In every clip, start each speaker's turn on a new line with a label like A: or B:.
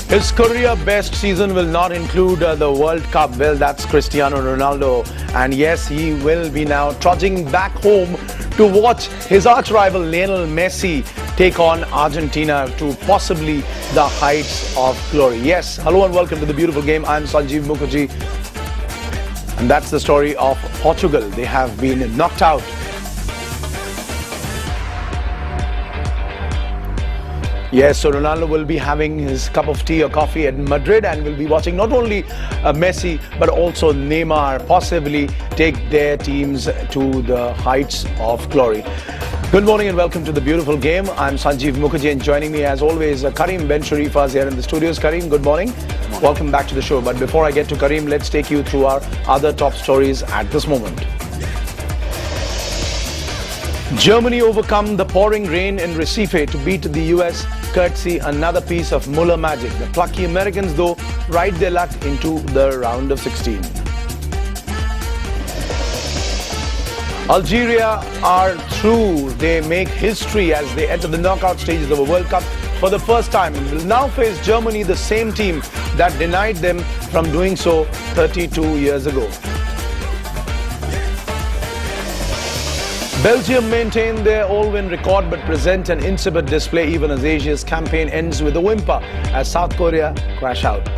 A: His career best season will not include the World Cup. Well, that's Cristiano Ronaldo. And yes, he will be now trudging back home to watch his arch rival Lionel Messi take on Argentina to possibly the heights of glory. Yes, hello and welcome to the Beautiful Game. I'm Sanjeev Mukherjee. And that's the story of Portugal. They have been knocked out. Yes, so Ronaldo will be having his cup of tea or coffee at Madrid and will be watching not only Messi but also Neymar possibly take their teams to the heights of glory. Good morning and welcome to the Beautiful Game. I'm Sanjeev Mukherjee and joining me as always Karim Ben Sharifah is here in the studios. Karim, good morning. Welcome back to the show. But before I get to Karim, let's take you through our other top stories at this moment. Germany overcome the pouring rain in Recife to beat the US, courtesy another piece of Muller magic. The plucky Americans, though, ride their luck into the round of 16. Algeria are through. They make history as they enter the knockout stages of a World Cup for the first time and will now face Germany, the same team that denied them from doing so 32 years ago. Belgium maintain their all-win record but present an insipid display even as Asia's campaign ends with a whimper as South Korea crash out.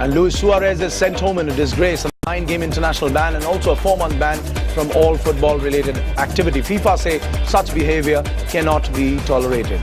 A: And Luis Suarez is sent home in a disgrace, a 9-game international ban and also a 4-month ban from all football-related activity. FIFA say such behavior cannot be tolerated.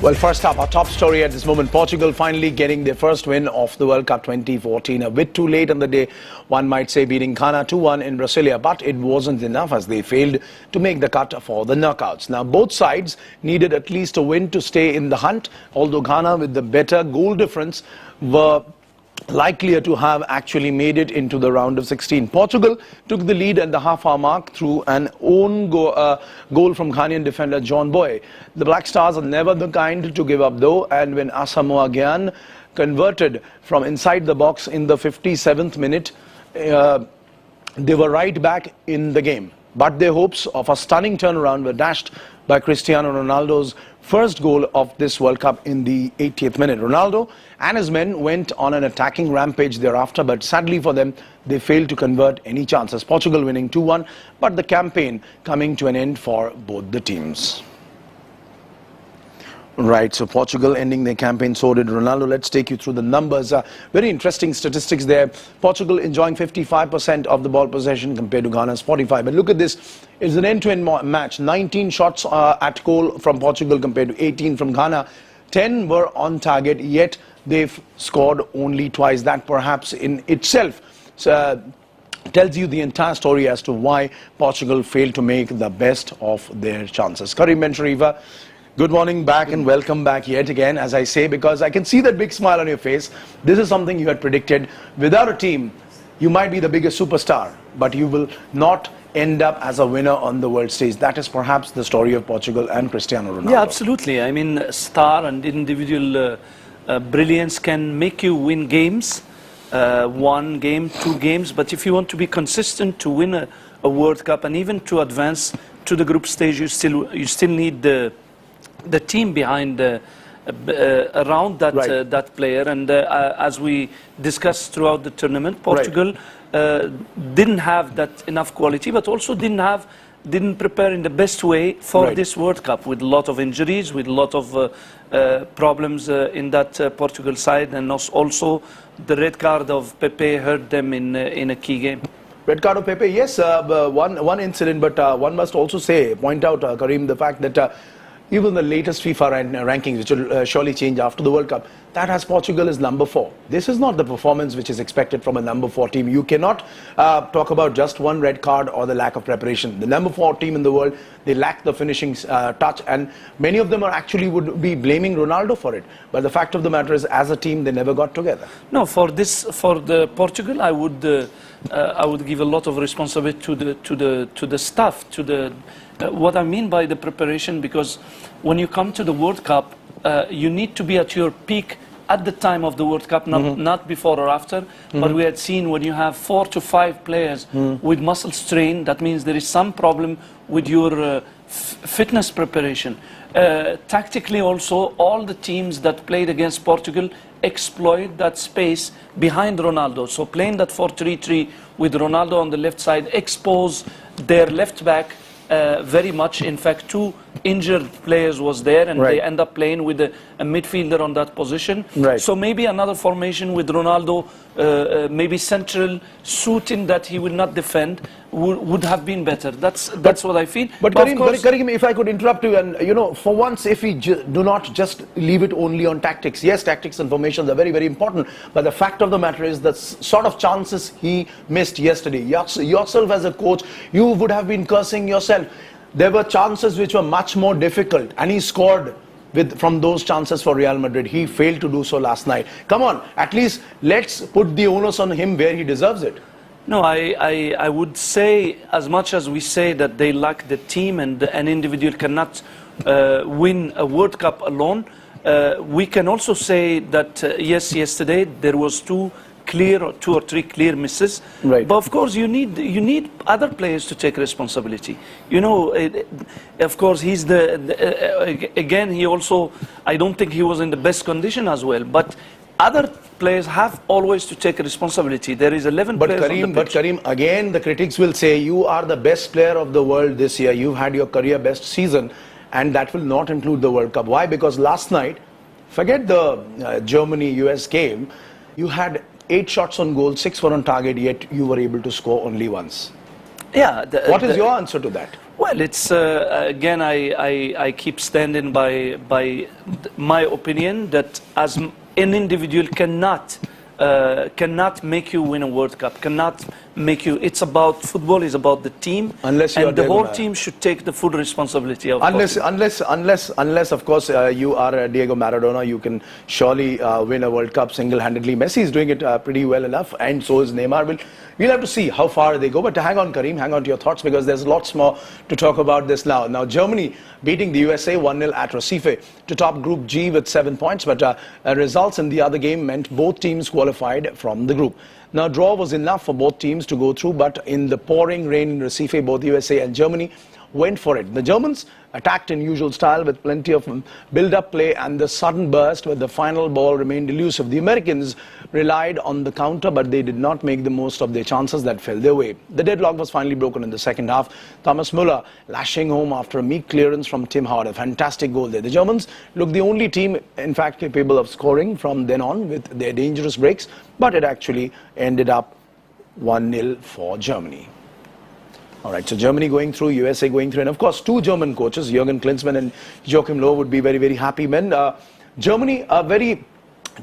A: Well, first up, our top story at this moment, Portugal finally getting their first win of the World Cup 2014. A bit too late on the day, one might say, beating Ghana 2-1 in Brasilia, but it wasn't enough as they failed to make the cut for the knockouts. Now, both sides needed at least a win to stay in the hunt, although Ghana with the better goal difference were likelier to have actually made it into the round of 16. Portugal took the lead at the half-hour mark through an own goal from Ghanaian defender John Boy. The Black Stars are never the kind to give up though, and when Asamoah Gyan converted from inside the box in the 57th minute, they were right back in the game. But their hopes of a stunning turnaround were dashed by Cristiano Ronaldo's first goal of this World Cup in the 80th minute. Ronaldo and his men went on an attacking rampage thereafter, but sadly for them, they failed to convert any chances. Portugal winning 2-1, but the campaign coming to an end for both the teams. Right, so Portugal ending their campaign, so did Ronaldo. Let's take you through the numbers. Very interesting statistics there. Portugal enjoying 55% of the ball possession compared to Ghana's 45%. But look at this, it's an end-to-end match. 19 shots at goal from Portugal compared to 18 from Ghana. 10 were on target, yet they've scored only twice. That perhaps in itself tells you the entire story as to why Portugal failed to make the best of their chances. Karim Ben Sharifah, good morning back and welcome back yet again, as I say, because I can see that big smile on your face. This is something you had predicted. Without a team, you might be the biggest superstar, but you will not end up as a winner on the world stage. That is perhaps the story of Portugal and Cristiano Ronaldo.
B: Yeah, absolutely. I mean, star and individual brilliance can make you win games, 1 game, 2 games, but if you want to be consistent to win a World Cup and even to advance to the group stage, you still need the team behind around that that player, and as we discussed throughout the tournament, Portugal didn't have that enough quality, but also didn't prepare in the best way for this World Cup, with a lot of injuries, with a lot of problems in that Portugal side, and also the red card of Pepe hurt them in a key game.
A: Red card of Pepe, yes, one incident, but one must also point out, Karim, the fact that even the latest FIFA rankings, which will surely change after the World Cup, that has Portugal as number 4. This is not the performance which is expected from a number 4 team. You cannot talk about just one red card or the lack of preparation. The number 4 team in the world, they lack the finishing touch, and many of them would be blaming Ronaldo for it. But the fact of the matter is, as a team, they never got together.
B: No, for the Portugal, I would give a lot of responsibility to the staff, what I mean by the preparation, because when you come to the World Cup, you need to be at your peak at the time of the World Cup, not before or after, but we had seen when you have 4 to 5 players with muscle strain, that means there is some problem with your fitness preparation. Tactically also, all the teams that played against Portugal exploit that space behind Ronaldo. So playing that 4-3-3 with Ronaldo on the left side, expose their left back very much. In fact, 2 injured players was there, and they end up playing with a midfielder on that position. So maybe another formation with Ronaldo, maybe central, suiting that he will not defend, would have been better. That's what I feel.
A: But Karim, if I could interrupt you, and for once, if we do not just leave it only on tactics. Yes, tactics and formations are very, very important, but the fact of the matter is the sort of chances he missed yesterday. Yourself as a coach, you would have been cursing yourself. There were chances which were much more difficult, and he scored from those chances for Real Madrid. He failed to do so last night. Come on, at least let's put the onus on him where he deserves it.
B: No, I would say, as much as we say that they lack the team and an individual cannot win a World Cup alone, we can also say that, yes, yesterday there was 2 or 3 clear misses. But of course, you need other players to take responsibility. Of course, he's again, he also, I don't think he was in the best condition as well. But other players have always to take responsibility. There is 11 players on the pitch.
A: But Karim, again, the critics will say you are the best player of the world this year. You've had your career best season, and that will not include the World Cup. Why? Because last night, forget the Germany-US game, you had 8 shots on goal, 6 were on target, yet you were able to score only once.
B: Yeah.
A: What is your answer to that?
B: Well, it's again, I keep standing by my opinion that as an individual cannot make you win a World Cup, cannot make you. It's about football is about the team, and the whole team should take the full responsibility of.
A: Unless of course you are Diego Maradona, you can surely win a World Cup single-handedly. Messi is doing it pretty well enough, and so is Neymar. We'll have to see how far they go. But hang on, Karim, hang on to your thoughts, because there's lots more to talk about this now. Now, Germany beating the USA 1-0 at Recife to top Group G with 7 points. But results in the other game meant both teams qualified from the group. Now, draw was enough for both teams to go through, but in the pouring rain in Recife, both USA and Germany went for it. The Germans attacked in usual style with plenty of build-up play and the sudden burst where the final ball remained elusive. The Americans relied on the counter, but they did not make the most of their chances that fell their way. The deadlock was finally broken in the second half. Thomas Müller lashing home after a meek clearance from Tim Howard. A fantastic goal there. The Germans looked the only team, in fact, capable of scoring from then on with their dangerous breaks, but it actually ended up 1-0 for Germany. All right, so Germany going through, USA going through, and of course 2 German coaches, Jürgen Klinsmann and Joachim Löw, would be very, very happy men. Germany, a very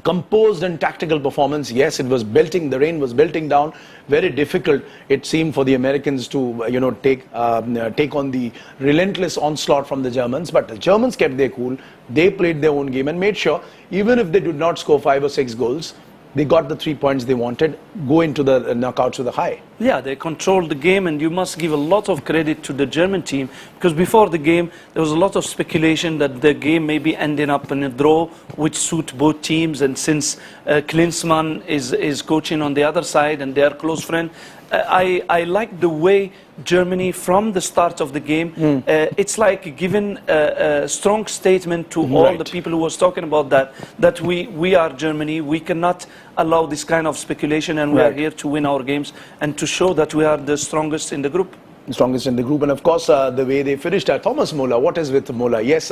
A: composed and tactical performance. Yes, it was belting, the rain was belting down. Very difficult, it seemed, for the Americans to take on the relentless onslaught from the Germans. But the Germans kept their cool. They played their own game and made sure, even if they did not score 5 or 6 goals, they got the 3 points they wanted, go into the knockouts with a high.
B: Yeah, they controlled the game, and you must give a lot of credit to the German team, because before the game there was a lot of speculation that the game may be ending up in a draw, which suit both teams. And since Klinsmann is coaching on the other side and they are close friends, I like the way Germany, from the start of the game, it's like giving a strong statement to all the people who was talking about that we are Germany, we cannot allow this kind of speculation, and we are here to win our games and to show that we are the strongest in the group.
A: Strongest in the group. And of course, the way they finished, Thomas Müller, what is with Müller? Yes,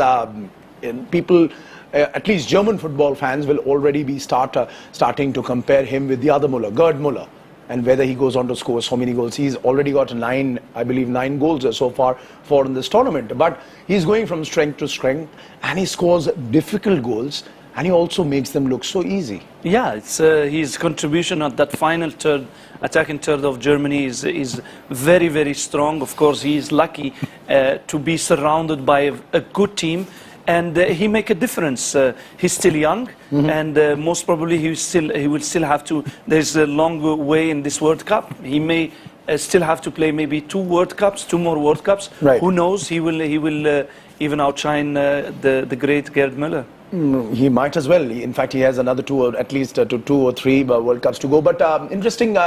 A: people, at least German football fans, will already be starting to compare him with the other Müller, Gerd Müller. And whether he goes on to score so many goals. He's already got 9, I believe 9 goals so far in this tournament. But he's going from strength to strength, and he scores difficult goals, and he also makes them look so easy.
B: Yeah, it's his contribution at that final attacking third of Germany is very, very strong. Of course, he is lucky to be surrounded by a good team. And he make a difference. He's still young, and most probably he will still have to. There's a long way in this World Cup. He may still have to play maybe 2 more World Cups.
A: Right.
B: Who knows? He will even outshine the great Gerd Müller.
A: He might as well. In fact, he has another two, or at least two or three World Cups to go. But interesting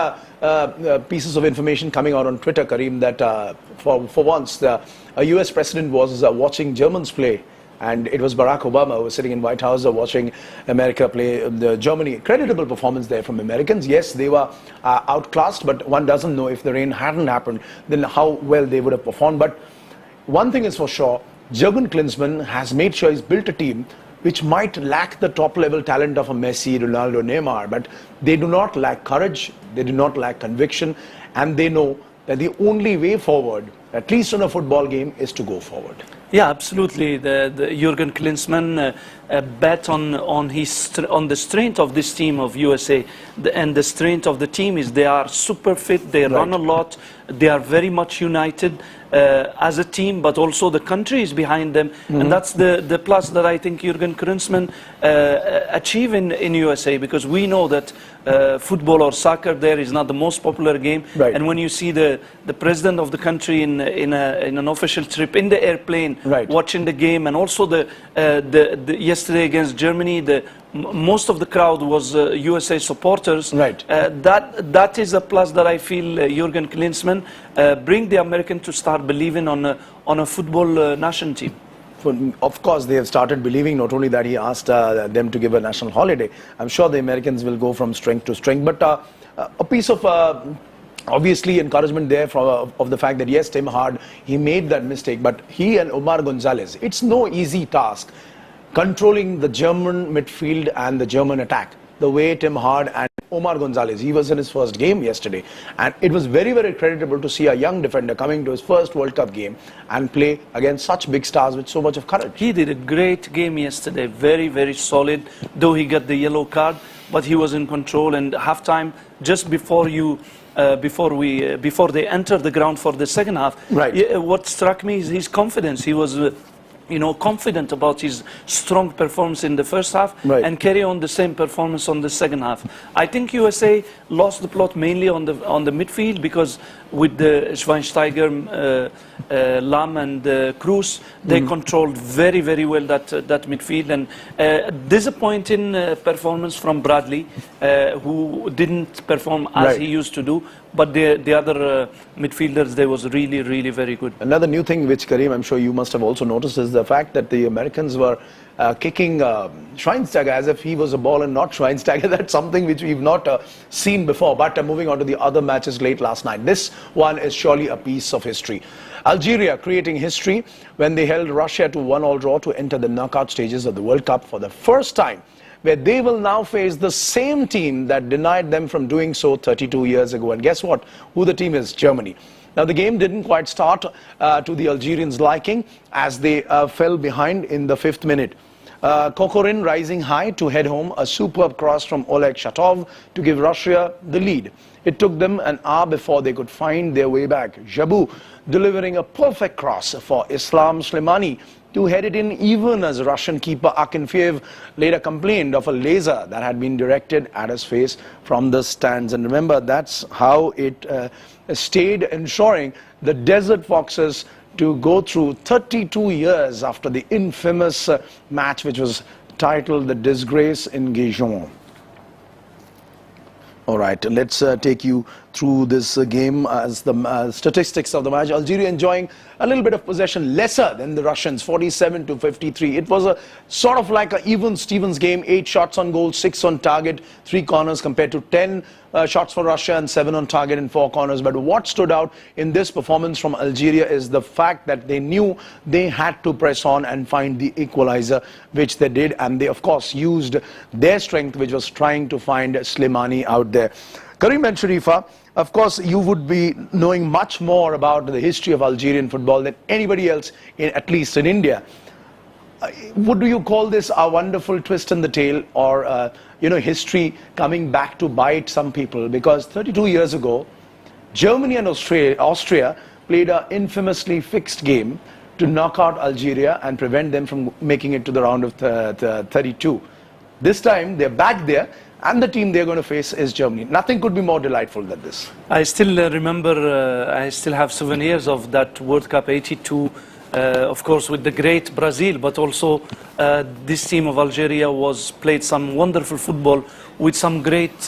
A: pieces of information coming out on Twitter, Kareem, that for once a US president was watching Germans play. And it was Barack Obama who was sitting in White House watching America play Germany. Creditable performance there from Americans. Yes, they were outclassed, but one doesn't know if the rain hadn't happened, then how well they would have performed. But one thing is for sure, Jurgen Klinsmann has made sure he's built a team which might lack the top-level talent of a Messi, Ronaldo, Neymar, but they do not lack courage, they do not lack conviction, and they know that the only way forward, at least in a football game, is to go forward.
B: Yeah, absolutely. The Jurgen Klinsmann bet on the strength of this team of USA, and the strength of the team is they are super fit. They run a lot. They are very much united as a team, but also the country is behind them, and that's the plus that I think Jurgen Klinsmann achieve in USA, because we know that football or soccer there is not the most popular game, and when you see the president of the country in an official trip in the airplane watching the game, and also the yesterday against Germany, most of the crowd was USA supporters. That is a plus that I feel Jurgen Klinsmann bring the American to start believing on a football national team.
A: Of course, they have started believing. Not only that, he asked them to give a national holiday. I'm sure the Americans will go from strength to strength. But a piece of obviously encouragement there of the fact that yes, Tim Hard, he made that mistake, but he and Omar Gonzalez, it's no easy task controlling the German midfield and the German attack the way Tim Hard and Omar Gonzalez, he was in his first game yesterday, and it was very, very creditable to see a young defender coming to his first World Cup game and play against such big stars with so much of courage.
B: He did a great game yesterday, very, very solid, though he got the yellow card, but he was in control. And halftime, just before they entered the ground for the second half, what struck me is his confidence. He was confident about his strong performance in the first half and carry on the same performance on the second half. I think USA lost the plot mainly on the midfield, because with the Schweinsteiger, Lam and Kroos, they controlled very, very well that midfield. And disappointing performance from Bradley, who didn't perform as he used to do. But the other midfielders, they was really, really very good.
A: Another new thing which, Kareem, I'm sure you must have also noticed, is the fact that the Americans were kicking Schweinsteiger as if he was a ball and not Schweinsteiger. That's something which we've not seen before. But moving on to the other matches late last night, this one is surely a piece of history. Algeria creating history when they held Russia to 1-1 draw to enter the knockout stages of the World Cup for the first time, where they will now face the same team that denied them from doing so 32 years ago. And guess what? Who the team is? Germany. Now, the game didn't quite start to the Algerians' liking, as they fell behind in the 5th minute. Kokorin rising high to head home a superb cross from Oleg Shatov to give Russia the lead. It took them an hour before they could find their way back. Jabu delivering a perfect cross for Islam Slimani to head it in, even as Russian keeper Akinfeev later complained of a laser that had been directed at his face from the stands. And remember, that's how it stayed, ensuring the Desert Foxes to go through 32 years after the infamous match which was titled The Disgrace in Gijón. All right, let's take you through this game as the statistics of the match. Algeria enjoying a little bit of possession, lesser than the Russians, 47-53. It was a sort of like an even Stevens game, 8 shots on goal, 6 on target, 3 corners, compared to 10 shots for Russia and 7 on target and 4 corners. But what stood out in this performance from Algeria is the fact that they knew they had to press on and find the equalizer, which they did, and they of course used their strength, which was trying to find Slimani out there. Kareem and Sharifa, of course, you would be knowing much more about the history of Algerian football than anybody else, at least in India. Would you call this a wonderful twist in the tail, or history coming back to bite some people? Because 32 years ago, Germany and Austria played an infamously fixed game to knock out Algeria and prevent them from making it to the round of 32. This time, they're back there, and the team they're going to face is Germany. Nothing could be more delightful than this.
B: I still remember, I still have souvenirs of that World Cup '82 of course, with the great Brazil, but also this team of Algeria played some wonderful football with some great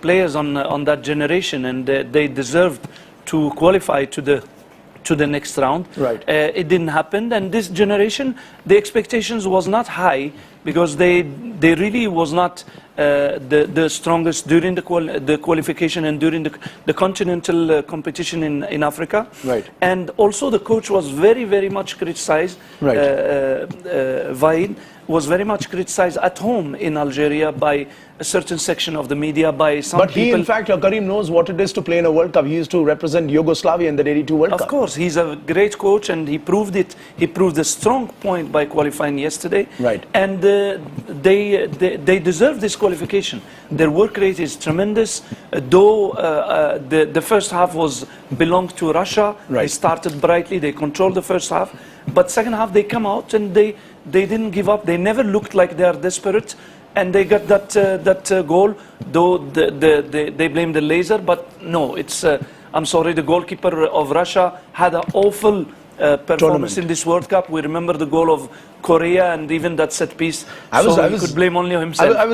B: players on that generation, and they deserved to qualify to the next round.
A: Right.
B: It didn't happen, and this generation, the expectations was not high because they really was not the strongest during the qualification and during the continental competition in Africa.
A: Right.
B: And also the coach was very much criticized.
A: Right.
B: Vaid was very much criticized at home in Algeria by a certain section of the media, by some people.
A: But he, in fact, Karim knows what it is to play in a World Cup. He used to represent Yugoslavia in the '82 World Cup.
B: Of course, he's a great coach, and he proved it. He proved a strong point by qualifying yesterday.
A: Right.
B: And they deserve this qualification. Their work rate is tremendous. Though the first half belonged to Russia.
A: Right.
B: They started brightly. They controlled the first half, but second half they come out and they didn't give up. They never looked like they are desperate. And they got that goal, though they blame the laser, but no, it's, I'm sorry, the goalkeeper of Russia had an awful performance in this World Cup. We remember the goal of Korea and even that set piece, he could blame only himself.
A: I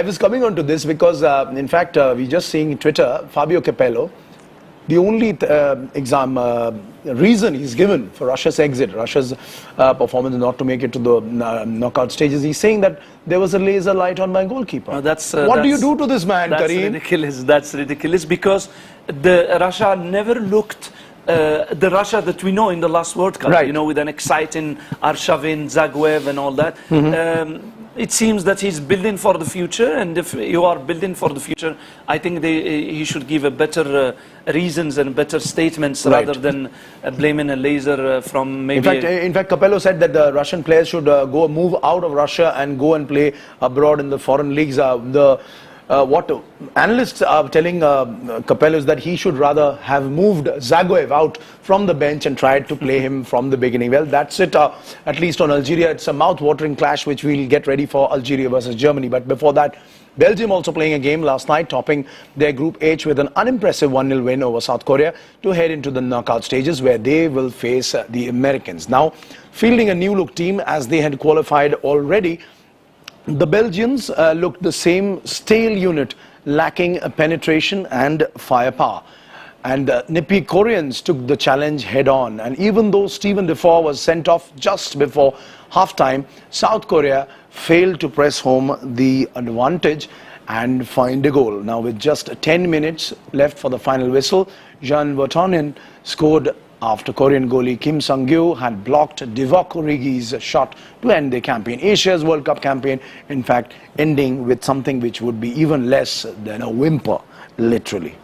A: was coming on to this because, in fact, we just seeing Twitter, Fabio Capello, the only reason he's given for Russia's exit, Russia's performance not to make it to the knockout stages, he's saying that there was a laser light on my goalkeeper. What do you do to this man, Karim?
B: That's ridiculous because Russia never looked the Russia that we know in the last World Cup,
A: right.
B: You know, with an exciting Arshavin, Zaguev and all that. It seems that he's building for the future, and if you are building for the future, I think he should give a better reasons and better statements, right, rather than blaming a laser from maybe...
A: In fact, Capello said that the Russian players should move out of Russia and go and play abroad in the foreign leagues. What analysts are telling Capello is that he should rather have moved Zaguev out from the bench and tried to play him from the beginning. Well, that's it. At least on Algeria, it's a mouth-watering clash which we'll get ready for, Algeria versus Germany. But before that, Belgium also playing a game last night, topping their Group H with an unimpressive 1-0 win over South Korea to head into the knockout stages where they will face the Americans. Now, fielding a new-look team as they had qualified already, the Belgians looked the same stale unit, lacking penetration and firepower. And nippy Koreans took the challenge head-on. And even though Steven Defoe was sent off just before half-time, South Korea failed to press home the advantage and find a goal. Now, with just 10 minutes left for the final whistle, Jean Vertonghen scored after Korean goalie Kim Sung-gyu had blocked Divock Origi's shot to end the campaign. Asia's World Cup campaign, in fact, ending with something which would be even less than a whimper, literally.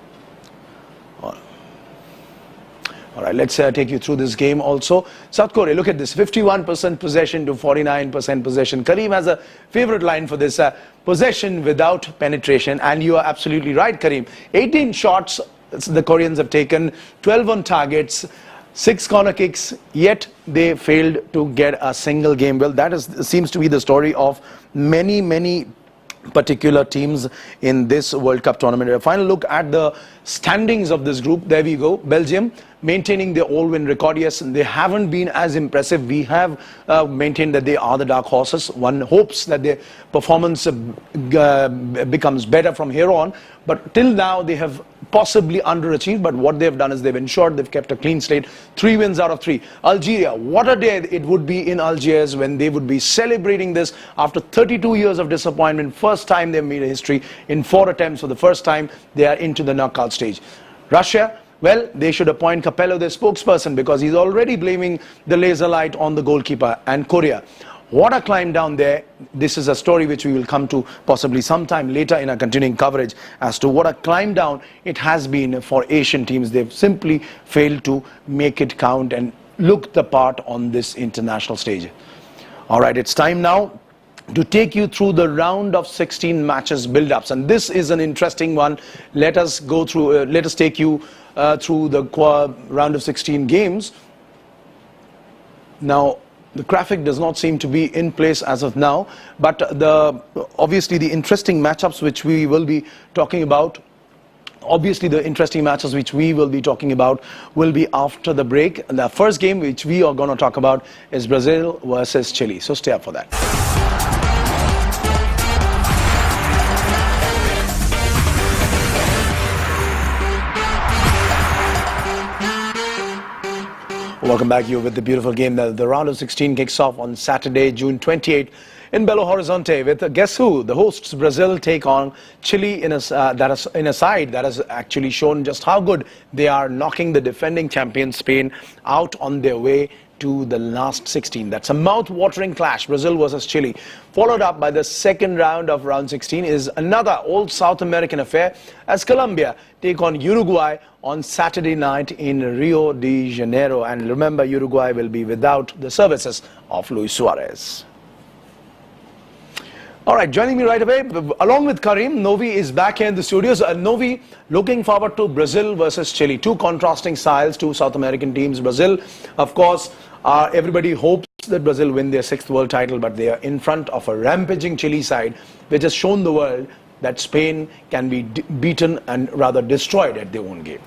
A: All right, let's take you through this game also. South Korea, look at this, 51% possession to 49% possession. Karim has a favorite line for this, possession without penetration. And you are absolutely right, Karim. 18 shots the Koreans have taken, 12 on targets, 6 corner kicks, yet they failed to get a single game. Well, that seems to be the story of many particular teams in this World Cup tournament. A final look at the standings of this group. There we go. Belgium maintaining their all-win record. Yes, they haven't been as impressive. We have maintained that they are the dark horses. One hopes that their performance becomes better from here on. But till now, they have possibly underachieved. But what they've done is they've ensured they've kept a clean slate. 3 wins out of 3. Algeria, what a day it would be in Algiers when they would be celebrating this after 32 years of disappointment. First time they've made a history in 4 attempts. For the first time, they are into the knockout stage. Russia, well, they should appoint Capello their spokesperson because he's already blaming the laser light on the goalkeeper. And Korea, what a climb down there. This is a story which we will come to possibly sometime later in our continuing coverage as to what a climb down it has been for Asian teams. They've simply failed to make it count and look the part on this international stage. All right, it's time now to take you through the round of 16 matches build-ups, and this is an interesting one. Let us go through. Let us take you through the round of 16 games. Now, the graphic does not seem to be in place as of now, but obviously the interesting matchups which we will be talking about obviously the interesting matches which we will be talking about will be after the break. And the first game which we are going to talk about is Brazil versus Chile. So stay up for that. Welcome back. You're with the beautiful game. The round of 16 kicks off on Saturday, June 28th in Belo Horizonte with guess who? The hosts Brazil take on Chile in a side that has actually shown just how good they are, knocking the defending champion Spain out on their way to the last 16. That's a mouth-watering clash, Brazil versus Chile. Followed up by the second round of round 16 is another old South American affair as Colombia take on Uruguay on Saturday night in Rio de Janeiro. And remember, Uruguay will be without the services of Luis Suarez. All right, joining me right away, along with Karim, Novi is back here in the studios. Novi, looking forward to Brazil versus Chile. Two contrasting styles, two South American teams. Brazil, of course, everybody hopes that Brazil win their 6th world title, but they are in front of a rampaging Chile side, which has shown the world that Spain can be beaten and rather destroyed at their own game.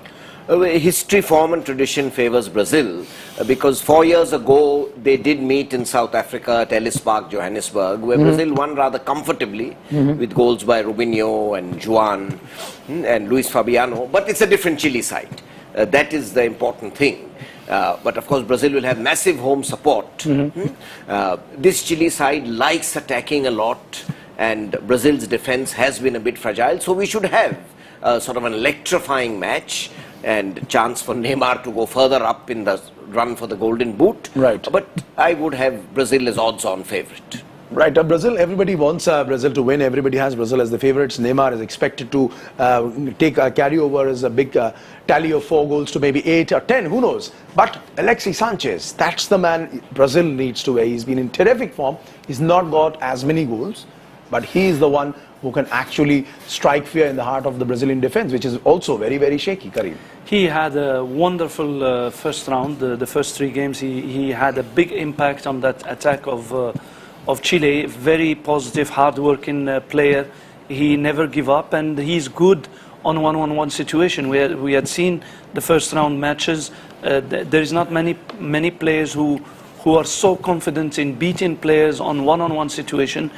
C: History, form and tradition favors Brazil because 4 years ago they did meet in South Africa at Ellis Park, Johannesburg, where Brazil won rather comfortably with goals by Rubinho and Juan and Luis Fabiano. But it's a different Chile side. That is the important thing. But of course Brazil will have massive home support. This Chile side likes attacking a lot, and Brazil's defense has been a bit fragile. So we should have sort of an electrifying match and chance for Neymar to go further up in the run for the Golden Boot.
A: Right.
C: But I would have Brazil as odds-on favourite.
A: Right, Brazil, everybody wants Brazil to win. Everybody has Brazil as the favourites. Neymar is expected to carry over as a big tally of 4 goals to maybe 8 or 10, who knows. But Alexis Sanchez, that's the man Brazil needs to wear. He's been in terrific form. He's not got as many goals, but he is the one who can actually strike fear in the heart of the Brazilian defense, which is also very, very shaky, Karim.
B: He had a wonderful first round, the first 3 games. He had a big impact on that attack of Chile. Very positive, hard-working player. He never give up, and he's good on one-on-one situation. We had seen the first round matches. There is not many players who are so confident in beating players on one-on-one situation.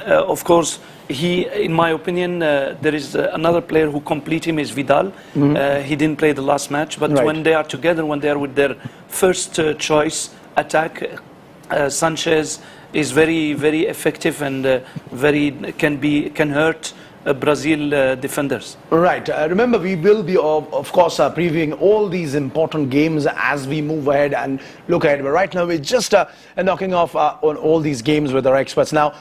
B: Of course, in my opinion, there is another player who complete him is Vidal. He didn't play the last match, but when they are together, when they are with their first choice attack, Sanchez is very, very effective and can hurt Brazil defenders.
A: Right. Remember, we will be, of course, previewing all these important games as we move ahead and look ahead. But right now, we're just knocking off on all these games with our experts. Now,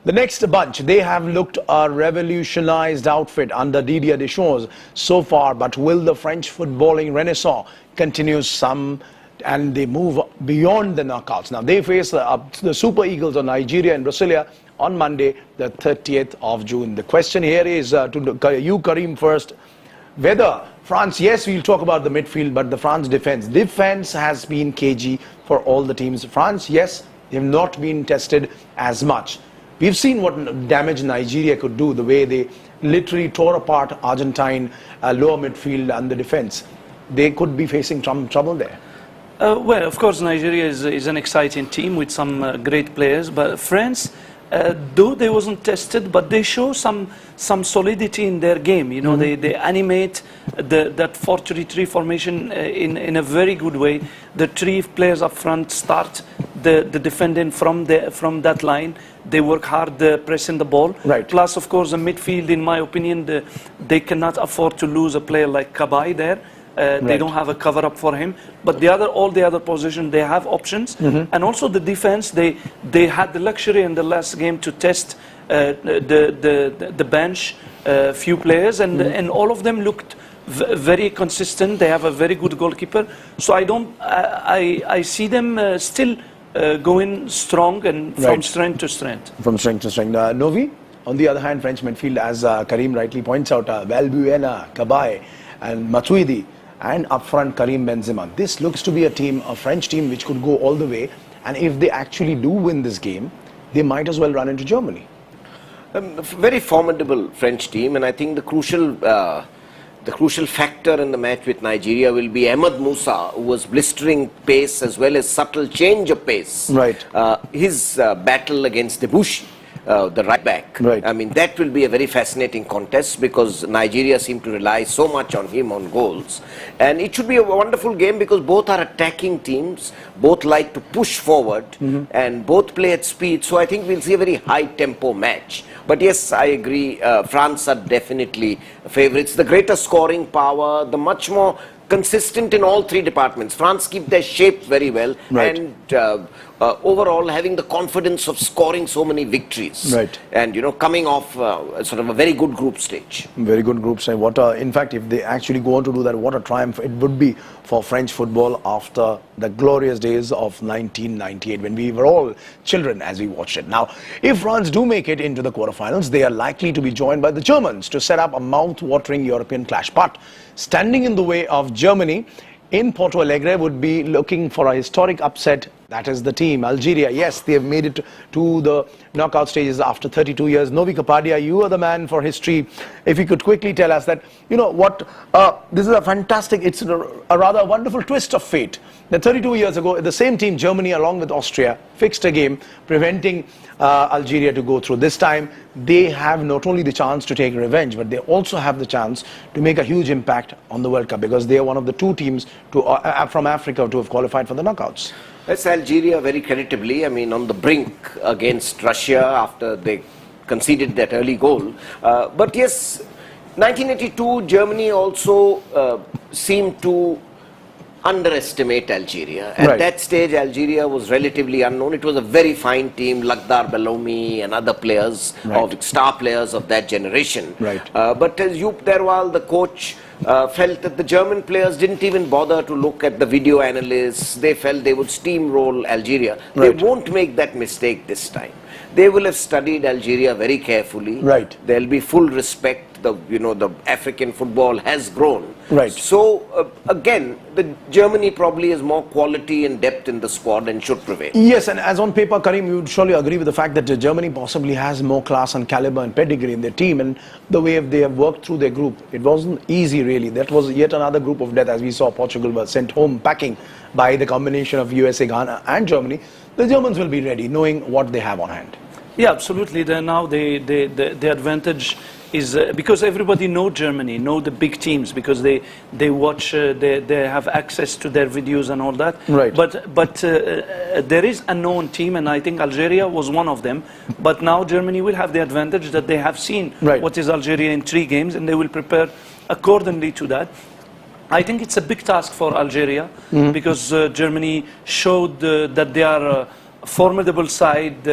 A: the next bunch, they have looked a revolutionized outfit under Didier Deschamps so far, but will the French footballing renaissance continue some and they move beyond the knockouts? Now, they face the Super Eagles of Nigeria and Brasilia on Monday, the 30th of June. The question here is to you, Karim, first, whether France, yes, we'll talk about the midfield, but the France defense has been cagey for all the teams. France, yes, they have not been tested as much. We've seen what damage Nigeria could do, the way they literally tore apart Argentine lower midfield and the defense. They could be facing trouble there.
B: Well, of course, Nigeria is an exciting team with some great players, but France, though they wasn't tested, but they show some solidity in their game. You know, they animate that 4-3-3 formation in a very good way. The 3 players up front start the defending from that line. They work hard pressing the ball.
A: Right.
B: Plus, of course, the midfield, in my opinion, they cannot afford to lose a player like Kabay there. They don't have a cover up for him, but all the other positions they have options, and also the defense. They had the luxury in the last game to test the bench, few players, and all of them looked very consistent. They have a very good goalkeeper, so I see them still going strong and from strength to strength.
A: From strength to strength. Novi, on the other hand, French midfield, as Karim rightly points out, Valbuena, Kabay, and Matuidi. And up front, Karim Benzema. This looks to be a French team which could go all the way. And if they actually do win this game, they might as well run into Germany.
C: Very formidable French team, and I think the crucial factor in the match with Nigeria will be Ahmed Musa, who was blistering pace as well as subtle change of pace.
A: Right.
C: His battle against Debussy, the right back.
A: Right.
C: I mean, that will be a very fascinating contest because Nigeria seem to rely so much on him on goals. And it should be a wonderful game because both are attacking teams, both like to push forward, and both play at speed. So I think we'll see a very high tempo match. But yes, I agree, France are definitely favourites. The greater scoring power, the much more consistent in all three departments. France keep their shape very well,
A: right.
C: and overall having the confidence of scoring so many victories.
A: Right.
C: And, you know, coming off sort of a very good group stage.
A: Very good group stage. In fact, if they actually go on to do that, what a triumph it would be for French football after the glorious days of 1998 when we were all children as we watched it. Now, if France do make it into the quarterfinals, they are likely to be joined by the Germans to set up a mouth-watering European clash. But standing in the way of Germany in Porto Alegre would be looking for a historic upset. That is the team, Algeria. Yes, they have made it to the knockout stages after 32 years. Novi Kapadia, you are the man for history. If you could quickly tell us that, you know what, this is a fantastic, it's a rather wonderful twist of fate. That 32 years ago, the same team, Germany, along with Austria, fixed a game preventing Algeria to go through. This time, they have not only the chance to take revenge, but they also have the chance to make a huge impact on the World Cup because they are one of the two teams from Africa to have qualified for the knockouts.
C: That's Algeria very creditably, I mean, on the brink against Russia after they conceded that early goal. But yes, 1982, Germany also seemed to underestimate Algeria. At that stage, Algeria was relatively unknown. It was a very fine team, Lakhdar Belloumi and other players, star players of that generation. But as Joop Derwal, the coach, felt that the German players didn't even bother to look at the video analysts. They felt they would steamroll Algeria. They won't make that mistake this time. They will have studied Algeria very carefully. There'll be full respect. The African football has grown. So again, the Germany probably has more quality and depth in the squad and should prevail.
A: Yes, and as on paper, Karim, you would surely agree with the fact that Germany possibly has more class and caliber and pedigree in their team, and the way they have worked through their group, it wasn't easy really. That was yet another group of death, as we saw Portugal was sent home packing by the combination of USA, Ghana and Germany. The Germans will be ready, knowing what they have on hand.
B: Yeah, absolutely. Now the advantage is because everybody know Germany, know the big teams because they watch, they have access to their videos and all that. But there is a known team, and I think Algeria was one of them. But now Germany will have the advantage that they have seen what is Algeria in 3 games, and they will prepare accordingly to that. I think it's a big task for Algeria because Germany showed that they are a formidable side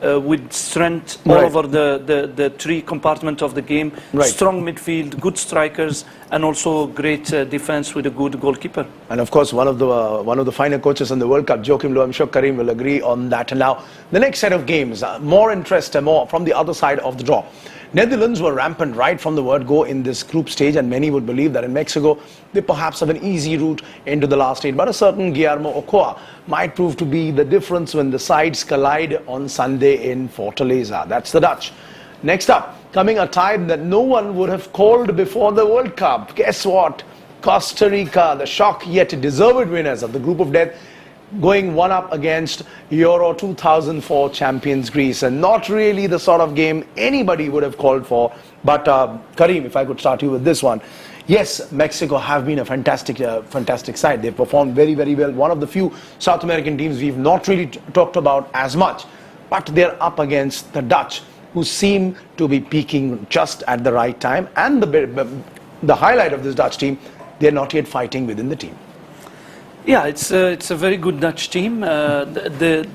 B: with strength all over the 3 compartments of the game. Strong midfield, good strikers, and also great defense with a good goalkeeper.
A: And of course, one of the finer coaches in the World Cup, Joachim Low. I'm sure Karim will agree on that. And now, the next set of games, more interest and more from the other side of the draw. Netherlands were rampant right from the word go in this group stage, and many would believe that in Mexico they perhaps have an easy route into the last 8. But a certain Guillermo Ochoa might prove to be the difference when the sides collide on Sunday in Fortaleza. That's the Dutch. Next up, coming a tie that no one would have called before the World Cup. Guess what? Costa Rica, the shock yet deserved winners of the group of death, going one up against Euro 2004 champions Greece, and not really the sort of game anybody would have called for. But Karim, if I could start you with this one. Yes, Mexico have been a fantastic side. They've performed very, very well. One of the few South American teams we've not really talked about as much. But they're up against the Dutch, who seem to be peaking just at the right time. And the highlight of this Dutch team, they're not yet fighting within the team.
B: Yeah, it's a very good Dutch team. There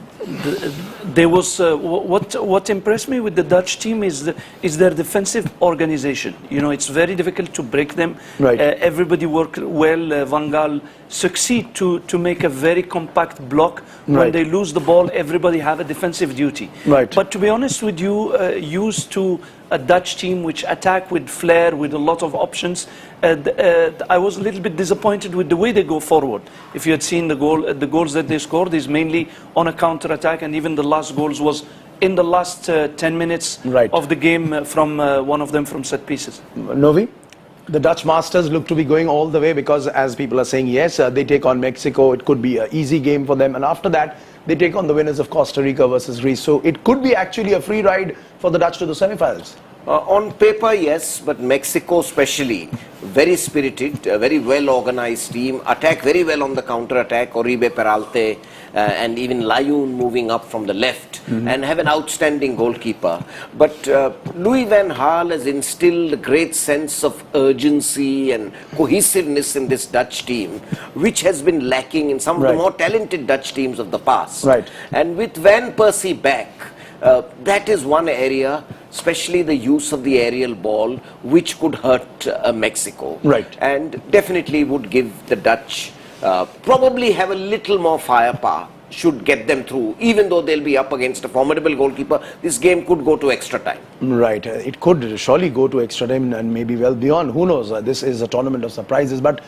B: was what impressed me with the Dutch team is their defensive organization. You know, it's very difficult to break them. Everybody worked well. Van Gaal succeed to make a very compact block. When they lose the ball, everybody have a defensive duty. But to be honest with you, used to a Dutch team which attack with flair, with a lot of options. I was a little bit disappointed with the way they go forward. If you had seen the goals that they scored is mainly on a counter attack, and even the last goals was in the last 10 minutes
A: Right.
B: of the game from one of them from set pieces.
A: Novi? The Dutch Masters look to be going all the way because, as people are saying, yes, they take on Mexico. It could be an easy game for them. And after that, they take on the winners of Costa Rica versus Greece. So it could be actually a free ride for the Dutch to the semi-finals.
C: On paper, yes, but Mexico especially, very spirited, a very well-organized team, attack very well on the counter-attack, Oribe Peralta and even Layun moving up from the left, and have an outstanding goalkeeper. But Louis van Gaal has instilled a great sense of urgency and cohesiveness in this Dutch team, which has been lacking in some of the more talented Dutch teams of the past.
A: Right.
C: And with Van Persie back, that is one area, especially the use of the aerial ball, which could hurt Mexico.
A: Right.
C: And definitely would give the Dutch, probably have a little more firepower, should get them through. Even though they'll be up against a formidable goalkeeper, this game could go to extra time.
A: Right. It could surely go to extra time and maybe well beyond. Who knows? This is a tournament of surprises. But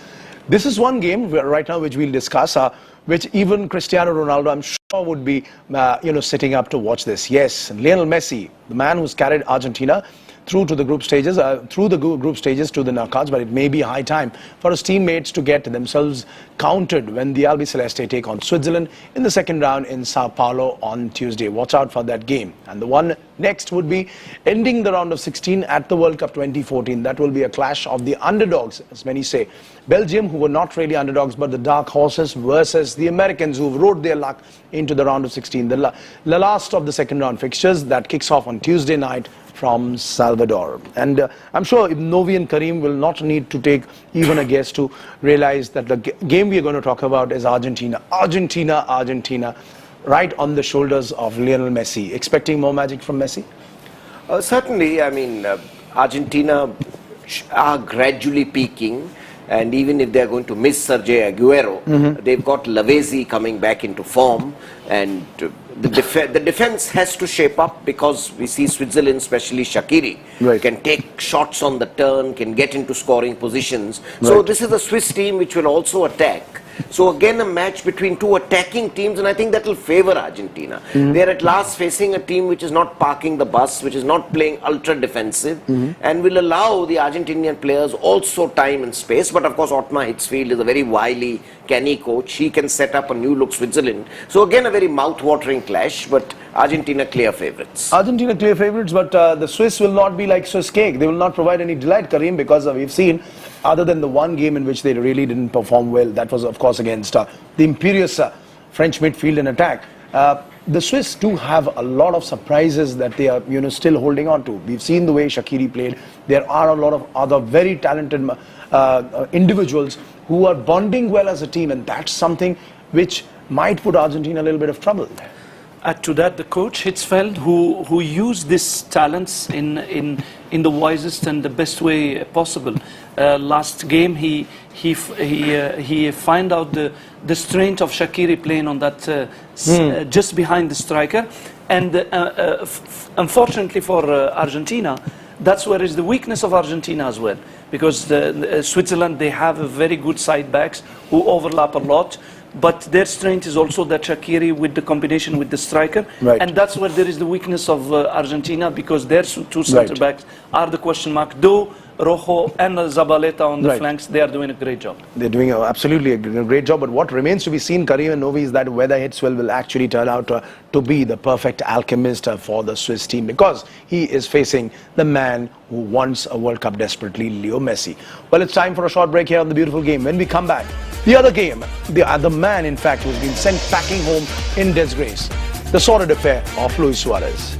A: this is one game right now which we'll discuss, which even Cristiano Ronaldo, I'm sure, would be, sitting up to watch this. Yes, Lionel Messi, the man who's carried Argentina through to the group stages, to the knockouts, but it may be high time for his teammates to get themselves counted when the Albiceleste take on Switzerland in the second round in Sao Paulo on Tuesday. Watch out for that game. And the one next would be ending the round of 16 at the World Cup 2014. That will be a clash of the underdogs, as many say. Belgium, who were not really underdogs, but the dark horses, versus the Americans, who rode their luck into the round of 16. The last of the second round fixtures that kicks off on Tuesday night from Salvador. And I'm sure Novi and Karim will not need to take even a guess to realize that the game we are going to talk about is Argentina. Argentina, right on the shoulders of Lionel Messi. Expecting more magic from Messi?
C: Certainly, I mean, Argentina are gradually peaking. And even if they're going to miss Sergio Aguero, they've got Lavezzi coming back into form. And the defense has to shape up, because we see Switzerland, especially Shaqiri, can take shots on the turn, can get into scoring positions. So this is a Swiss team which will also attack. So again, a match between two attacking teams, and I think that will favor Argentina. They're at last facing a team which is not parking the bus, which is not playing ultra defensive, and will allow the Argentinian players also time and space. But of course, Ottmar Hitzfeld is a very wily, canny coach. He can set up a new look Switzerland. So again, a very mouth-watering clash, but Argentina clear favourites.
A: Argentina clear favourites, but the Swiss will not be like Swiss cake. They will not provide any delight, Karim, because we've seen, other than the one game in which they really didn't perform well, that was of course against the imperious French midfield and attack. The Swiss do have a lot of surprises that they are still holding on to. We've seen the way Shaqiri played. There are a lot of other very talented individuals who are bonding well as a team, and that's something which might put Argentina in a little bit of trouble.
B: Add to that the coach Hitzfeld, who used these talents in the wisest and the best way possible. Last game he found out the strength of Shaqiri playing on that just behind the striker, and unfortunately for Argentina, that's where is the weakness of Argentina as well, because Switzerland, they have a very good side backs who overlap a lot. But their strength is also that Shaqiri with the combination with the striker. And that's where there is the weakness of Argentina, because their two centre-backs are the question mark. Though Rojo and Zabaleta on the flanks, they are doing a great job.
A: They're doing absolutely a great job. But what remains to be seen, Karim and Novi, is that whether Hitzfeld will actually turn out to be the perfect alchemist for the Swiss team, because he is facing the man who wants a World Cup desperately, Leo Messi. Well, it's time for a short break here on the Beautiful Game. When we come back, the other game, the other man, in fact, who's been sent packing home in disgrace, the sordid affair of Luis Suarez.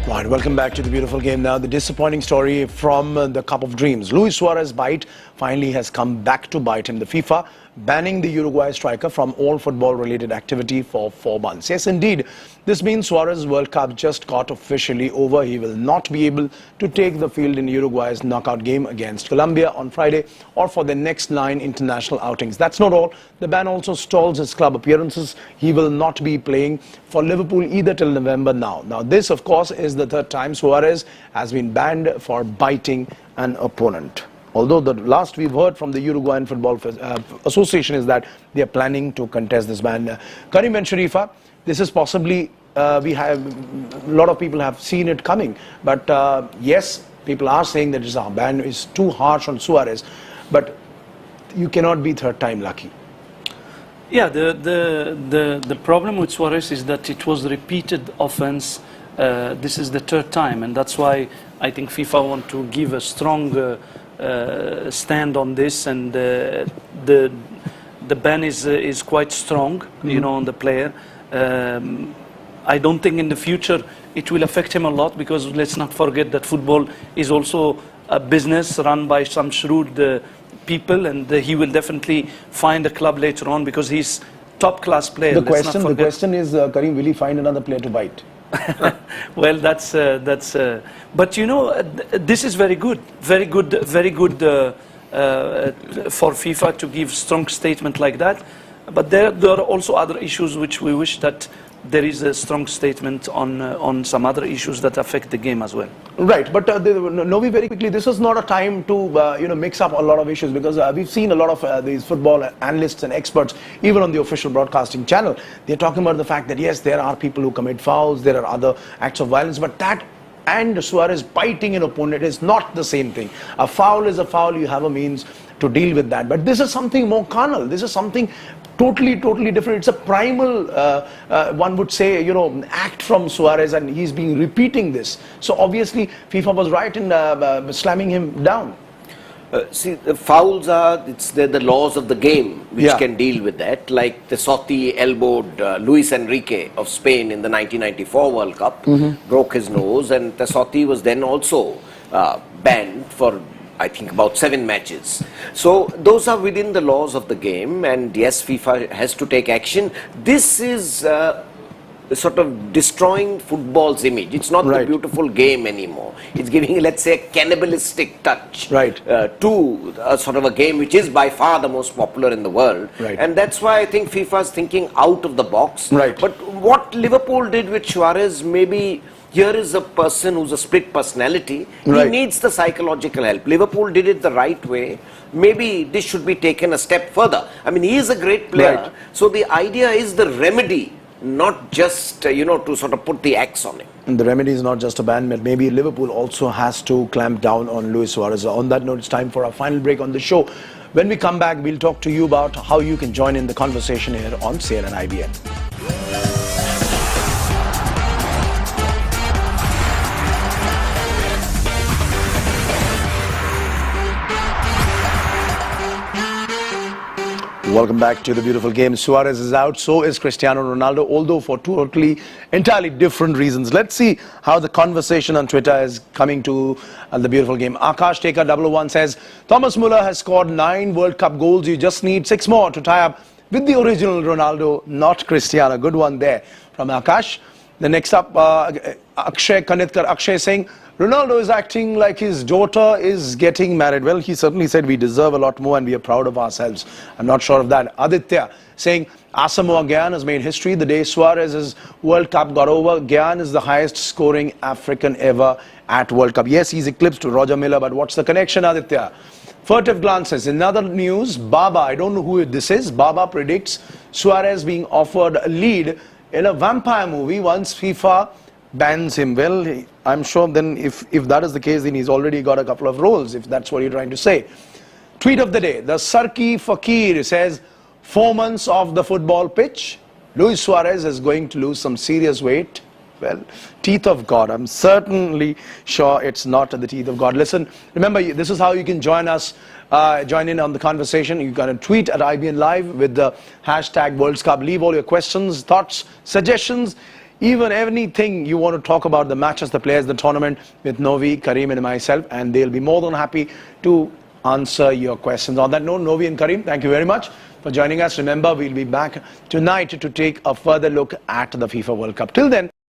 A: Right, welcome back to the Beautiful Game. Now, the disappointing story from the Cup of Dreams. Luis Suarez bite finally has come back to bite him. The FIFA banning the Uruguay striker from all football-related activity for 4 months. Yes, indeed, this means Suarez's World Cup just got officially over. He will not be able to take the field in Uruguay's knockout game against Colombia on Friday or for the next 9 international outings. That's not all. The ban also stalls his club appearances. He will not be playing for Liverpool either till November now. Now, this, of course, is the third time Suarez has been banned for biting an opponent. Although the last we've heard from the Uruguayan Football Association is that they are planning to contest this ban. Karim and Sharifa, this is possibly, a lot of people have seen it coming. But yes, people are saying that this ban is too harsh on Suarez. But you cannot be third time lucky.
B: Yeah, the problem with Suarez is that it was repeated offense. This is the third time, and that's why I think FIFA want to give a strong stand on this, and the ban is quite strong, you know, on the player. I don't think in the future it will affect him a lot, because let's not forget that football is also a business run by some shrewd people, and he will definitely find a club later on, because he's top class player.
A: The question is, Karim, will he find another player to bite?
B: Well, but you know, this is very good for FIFA to give strong statement like that. But there are also other issues which we wish that there is a strong statement on some other issues that affect the game as well.
A: Right, but Novi, very quickly, this is not a time to mix up a lot of issues, because we've seen a lot of these football analysts and experts, even on the official broadcasting channel. They're talking about the fact that yes, there are people who commit fouls, there are other acts of violence, but that and Suarez biting an opponent is not the same thing. A foul is a foul, you have a means to deal with that. But this is something more carnal. This is something totally different. It's a primal, one would say, act from Suarez, and he's been repeating this. So obviously, FIFA was right in slamming him down.
C: See, the fouls they're the laws of the game which can deal with that. Like Tesotti elbowed Luis Enrique of Spain in the 1994 World Cup, broke his nose, and Tesotti was then also banned for, I think, about 7 matches. So those are within the laws of the game, and yes, FIFA has to take action. This is sort of destroying football's image. It's not the beautiful game anymore. It's giving, let's say, a cannibalistic touch to sort of a game which is by far the most popular in the world. And that's why I think FIFA is thinking out of the box. But what Liverpool did with Suarez, maybe here is a person who's a split personality. He needs the psychological help. Liverpool did it the right way. Maybe this should be taken a step further. I mean, he is a great player. So the idea is the remedy, not just, to sort of put the axe on him.
A: And the remedy is not just a ban, but maybe Liverpool also has to clamp down on Luis Suarez. On that note, it's time for our final break on the show. When we come back, we'll talk to you about how you can join in the conversation here on CNN IBN. Welcome back to the beautiful game. Suarez is out, so is Cristiano Ronaldo, although for entirely different reasons. Let's see how the conversation on Twitter is coming to the beautiful game. Akash Taker 001 says, Thomas Muller has scored 9 World Cup goals. You just need 6 more to tie up with the original Ronaldo, not Cristiano. Good one there from Akash. The next up, Akshay Kanitkar. Akshay saying, Ronaldo is acting like his daughter is getting married. Well, he certainly said we deserve a lot more and we are proud of ourselves. I'm not sure of that. Aditya saying, Asamoah Gyan has made history. The day Suarez's World Cup got over, Gyan is the highest scoring African ever at World Cup. Yes, he's eclipsed Roger Miller, but what's the connection, Aditya? Furtive glances. In other news, Baba, I don't know who this is. Baba predicts Suarez being offered a lead in a vampire movie once FIFA bans him. Well, I'm sure then if that is the case, then he's already got a couple of roles, if that's what you're trying to say. Tweet of the day. The Sarki Fakir says, 4 months off the football pitch. Luis Suarez is going to lose some serious weight. Well, teeth of God. I'm certainly sure it's not the teeth of God. Listen, remember, this is how you can join us, join in on the conversation. You can tweet at IBN Live with the hashtag World Cup. Leave all your questions, thoughts, suggestions, even anything you want to talk about the matches, the players, the tournament with Novi, Karim and myself, and they'll be more than happy to answer your questions. On that note, Novi and Karim, thank you very much for joining us. Remember, we'll be back tonight to take a further look at the FIFA World Cup. Till then,